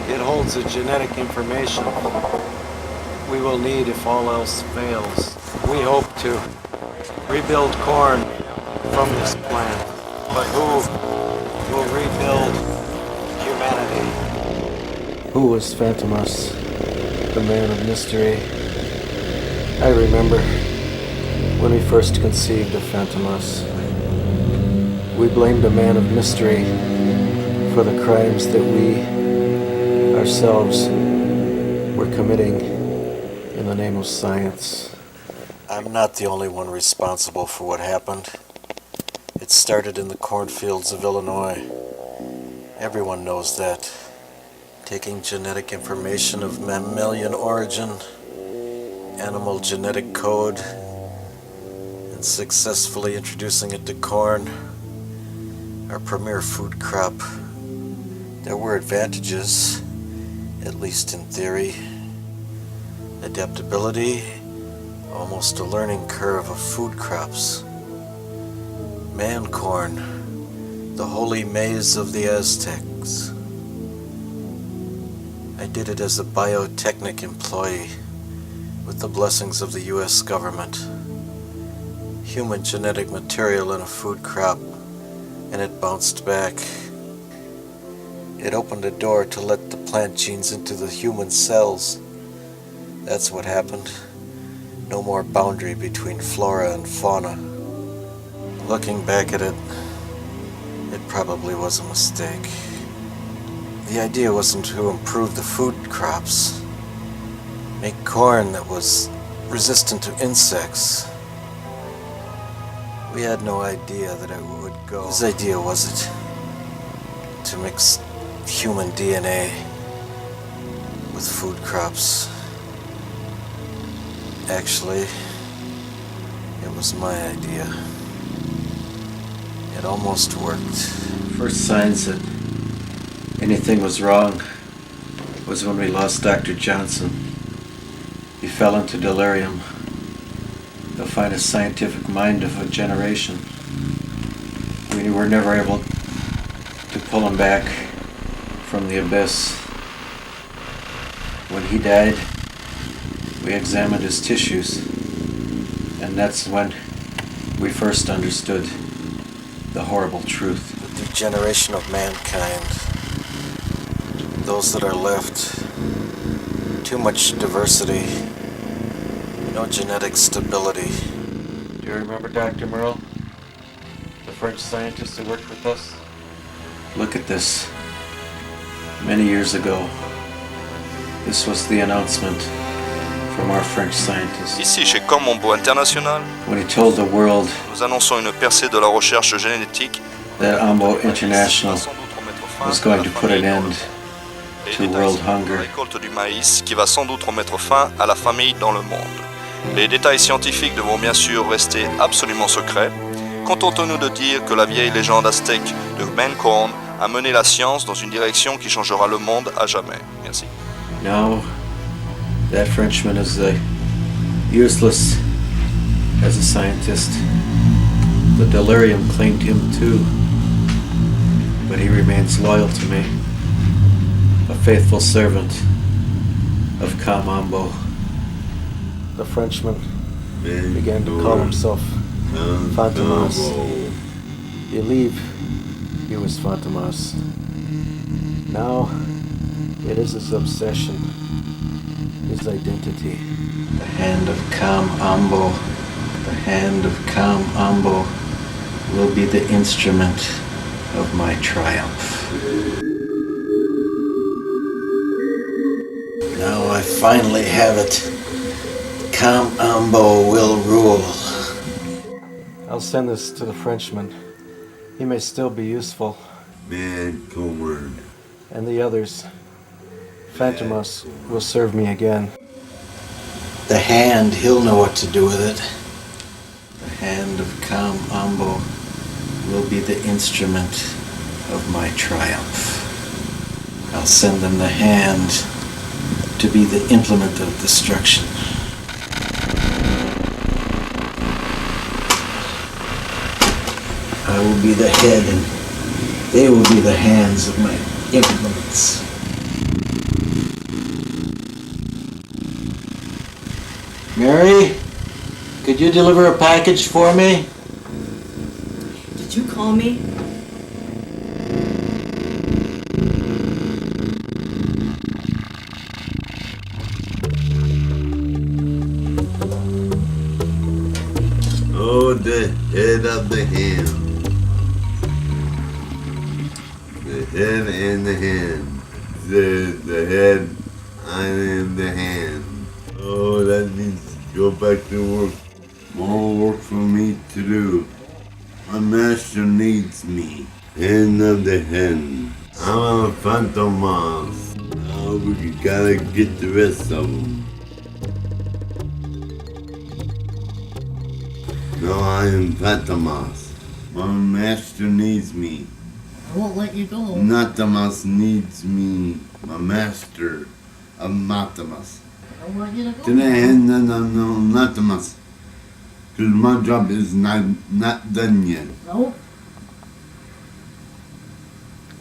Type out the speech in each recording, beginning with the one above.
It holds the genetic information we will need if all else fails. We hope to rebuild corn from this plant. But who will rebuild humanity? Who was Fantomas, the man of mystery? I remember when we first conceived of Fantomas. We blamed a man of mystery for the crimes that we ourselves were committing in the name of science. I'm not the only one responsible for what happened. It started in the cornfields of Illinois. Everyone knows that. Taking genetic information of mammalian origin, animal genetic code, and successfully introducing it to corn, our premier food crop. There were advantages, at least in theory. Adaptability, almost a learning curve of food crops. Man corn, the holy maize of the Aztecs. I did it as a biotechnic employee with the blessings of the US government. Human genetic material in a food crop, and it bounced back. It opened a door to let the plant genes into the human cells. That's what happened. No more boundary between flora and fauna. Looking back at it, it probably was a mistake. The idea wasn't to improve the food crops, make corn that was resistant to insects. We had no idea that it would go. Whose idea was it? To mix human DNA with food crops. Actually, it was my idea. It almost worked. First signs that anything was wrong was when we lost Dr. Johannsen. He fell into delirium, the finest scientific mind of a generation. We were never able to pull him back from the abyss. When he died, we examined his tissues, and that's when we first understood the horrible truth. The degeneration of mankind, those that are left, too much diversity, no genetic stability. Do you remember Dr. Merle, the French scientist who worked with us? Look at this. Many years ago, this was the announcement from our French scientist. Ici, chez Ombo International, when he told the world nous annonçons une percée de la recherche génétique that Ombo International was going to put an end to world hunger. La récolte du maïs qui va sans doute remettre fin à la famine dans le monde. Les détails scientifiques devront bien sûr rester absolument secrets. Contentons-nous de dire que la vieille légende aztèque de Corn a mené la science dans une direction qui changera le monde à jamais. Merci. Now, that Frenchman is useless as a scientist. The delirium claimed him too, but he remains loyal to me, a faithful servant of Ombo. The Frenchman began to call himself Fantomas. Believe he was Fantomas. Now it is his obsession, his identity. The hand of Ombo, the hand of Ombo will be the instrument of my triumph. Now I finally have it. Ombo will rule. I'll send this to the Frenchman. He may still be useful. Man corn. And the others. Fantomas will serve me again. The hand, he'll know what to do with it. The hand of Ombo will be the instrument of my triumph. I'll send them the hand to be the implement of destruction. I will be the head and they will be the hands of my implements. Mary, could you deliver a package for me? Did you call me? Oh, the head of the hand. The head and the hand. The head, I am the hand. Oh, that means go back to work. More work for me to do. My master needs me. Hand of the hand. I'm a Fantomas. Now we gotta get the rest of them. No, I am Fantomas. My master needs me. I won't let you go. Natamas needs me. My master of Natamas. I want you to go. Today, no, Natamas. Because my job is not done yet. No,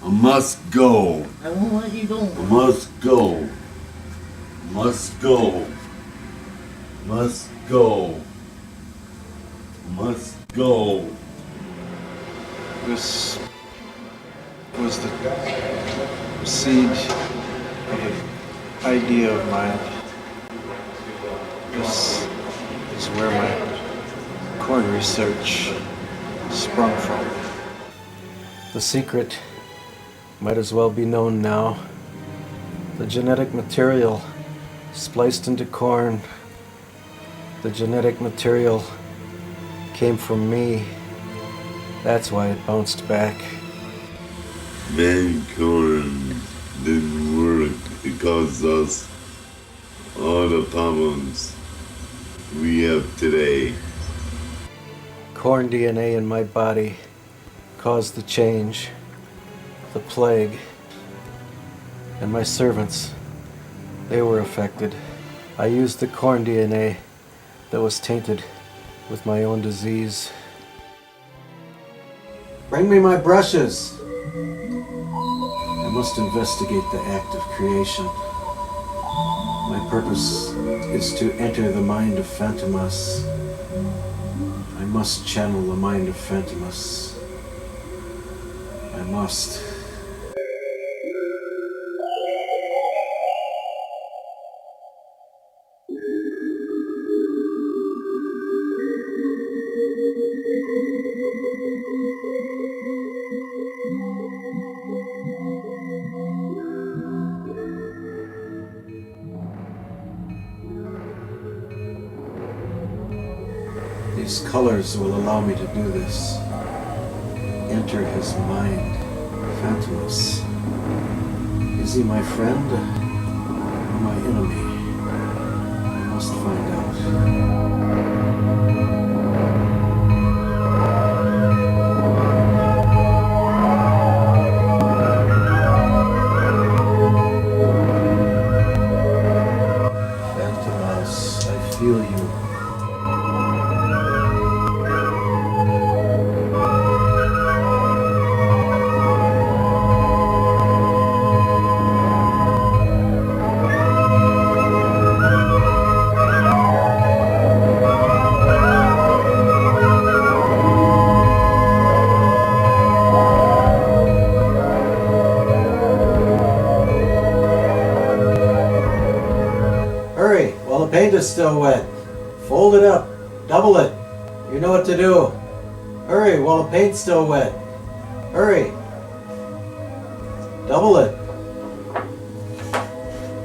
I must go. I won't let you go. I must go. Must go. Must go. Must go. This was the seed of an idea of mine. This is where my corn research sprung from. The secret might as well be known now. The genetic material spliced into corn, the genetic material came from me. That's why it bounced back. Man corn didn't work. It caused us all the problems we have today. Corn DNA in my body caused the change, the plague, and my servants, they were affected. I used the corn DNA that was tainted with my own disease. Bring me my brushes. I must investigate the act of creation. My purpose is to enter the mind of Fantomas. I must channel the mind of Fantomas. I must. These colors will allow me to do this. Enter his mind, Fantomas. Is he my friend or my enemy? I must find out. Fantomas, I feel you. Hurry, while the paint is still wet. Fold it up, double it. You know what to do. Hurry, while the paint's still wet. Hurry. Double it.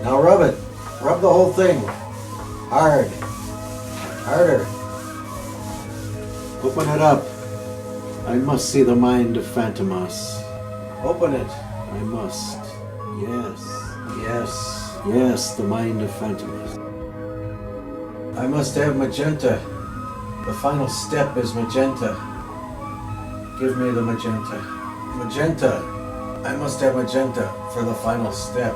Now rub it. Rub the whole thing. Hard. Harder. Open it up. I must see the mind of Fantomas. Open it. I must. Yes. Yes. Yes, the mind of Fantomas. I must have magenta. The final step is magenta. Give me the magenta. Magenta. I must have magenta for the final step.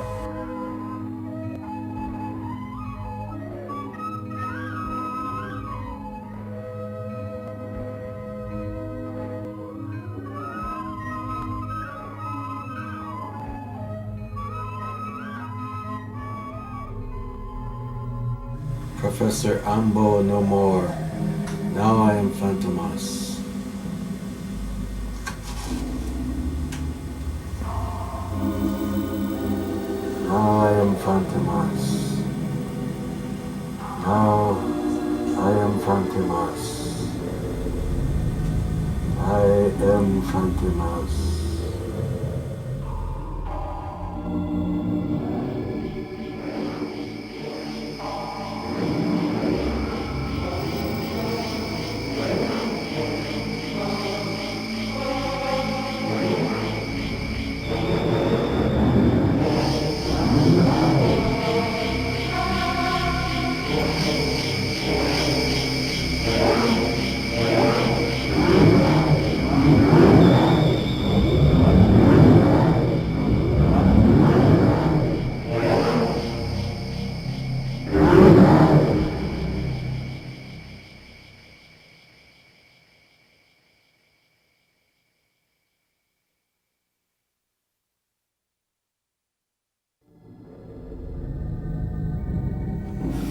Professor Ombo no more. Now I am Fantomas. Now I am Fantomas. Now I am Fantomas. I am Fantomas.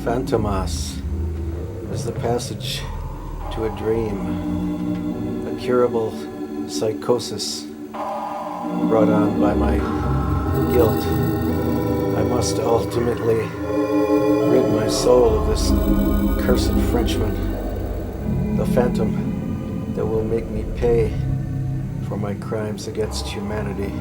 Fantomas is the passage to a dream, a curable psychosis brought on by my guilt. I must ultimately rid my soul of this cursed Frenchman, the phantom that will make me pay for my crimes against humanity.